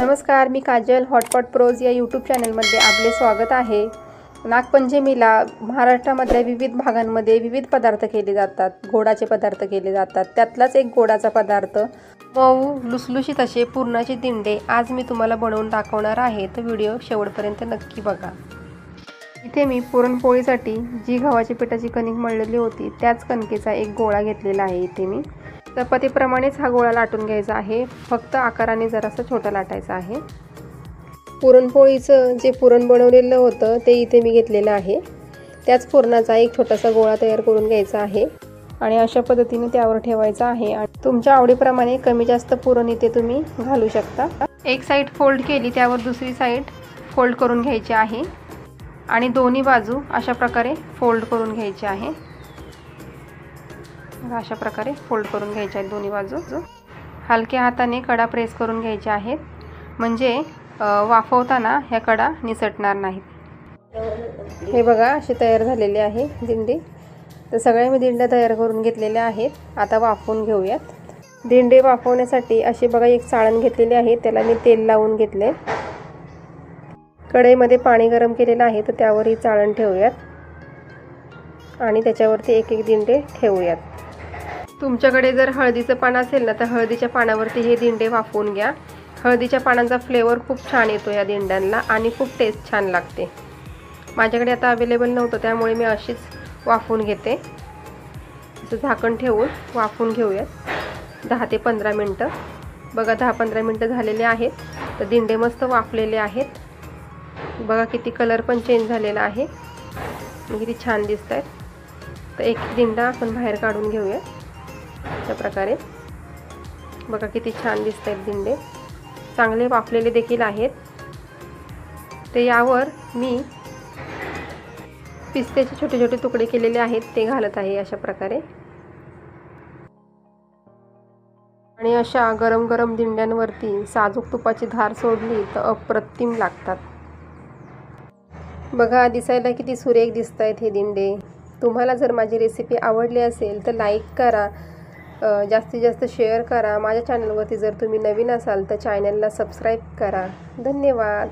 नमस्कार, मी Kajal hotpot pros या YouTube चॅनलमध्ये आपले स्वागत आहे। नागपंचमीला महाराष्ट्रामधल्या विविध भागांमध्ये विविध पदार्थ केले जातात, गोडाचे पदार्थ केले जातात। त्यातलाच एक गोडाचा पदार्थ मऊ लुसलुशीत असे पुरणाचे दिंडे आज मी तुम्हाला बनवून दाखवणार आहे, तर व्हिडिओ शेवटपर्यंत नक्की बघा। इथे मी पुरणपोळीसाठी जी गव्हाच्या पिठाची कणिक मळलेली होती त्याच कणकेचा एक गोळा घेतलेला आहे। इथे मी चपातीप्रमाणेच हा गोळा लाटून घ्यायचा आहे, फक्त आकाराने जरासा छोटा लाटायचा आहे। पुरणपोळीचं जे पुरण बनवलेलं होतं ते इथे मी घेतलेलं आहे। त्याच पुरणाचा एक छोटासा गोळा तयार करून घ्यायचा आहे आणि अशा पद्धतीने त्यावर ठेवायचा आहे। आणि तुमच्या आवडीप्रमाणे कमी जास्त पुरण इथे तुम्ही घालू शकता। एक साइड फोल्ड केली, त्यावर दुसरी साइड फोल्ड करून घ्यायची आहे आणि दोन्ही बाजू अशा प्रकारे फोल्ड करून घ्यायची आहे। अशा प्रकारे फोल्ड करून घ्यायचे आहेत दोन्ही बाजू। हलक्या हाताने कडा प्रेस करून घ्यायचे आहेत, म्हणजे वाफवताना ह्या कडा निसटणार नाहीत। हे बघा असे तयार झालेले आहे दिंडे। तर सगळ्या मी दिंड्या तयार करून घेतलेल्या आहेत। आता वाफवून घेऊयात। दिंडे वाफवण्यासाठी असे बघा एक चाळण घेतलेले आहे, त्याला मी तेल लावून घेतले। कढईमध्ये पाणी गरम केलेलं आहे, तर त्यावर ही चाळण ठेवूयात आणि त्याच्यावरती एक एक दिंडे ठेवूयात। तुमच्याकडे जर हळदीचं पान असेल ना, तर हळदीच्या पानावरती हे दिंडे वाफवून घ्या। हळदीच्या पानांचा फ्लेवर खूप छान येतो या दिंड्यांना आणि खूप टेस्ट छान लागते। माझ्याकडे आता अवेलेबल नव्हतं, त्यामुळे मी अशीच वाफवून घेते। असं झाकण ठेवून वाफवून घेऊयात 10 ते 15 मिनटं। बघा 10-15 मिनटं झालेले आहेत, तर दिंडे मस्त वाफलेले आहेत। बघा किती कलर पण चेंज झालेला आहे, किती छान दिसत आहेत। तर एक दिंडा आपण बाहेर काढून घेऊया अशा प्रकारे। बघा किती छान दिसत आहेत दिंडे, चांगले वाफलेले देखील आहेत। ते यावर मी पिस्त्याचे छोटे छोटे तुकडे केलेले आहेत ते घालत आहे अशा प्रकारे। आणि अशा गरम गरम दिंड्यांवरती साजूक तुपाची धार सोडली तर अप्रतिम लागतात। बघा दिसायला किती सुरेख दिसत आहेत हे दिंडे। तुम्हाला जर माझी रेसिपी आवडली असेल तर लाईक करा, जास्तीत जास्त शेअर करा। माझ्या चॅनलवरती जर तुम्ही नवीन असाल तर चॅनलला सबस्क्राईब करा। धन्यवाद।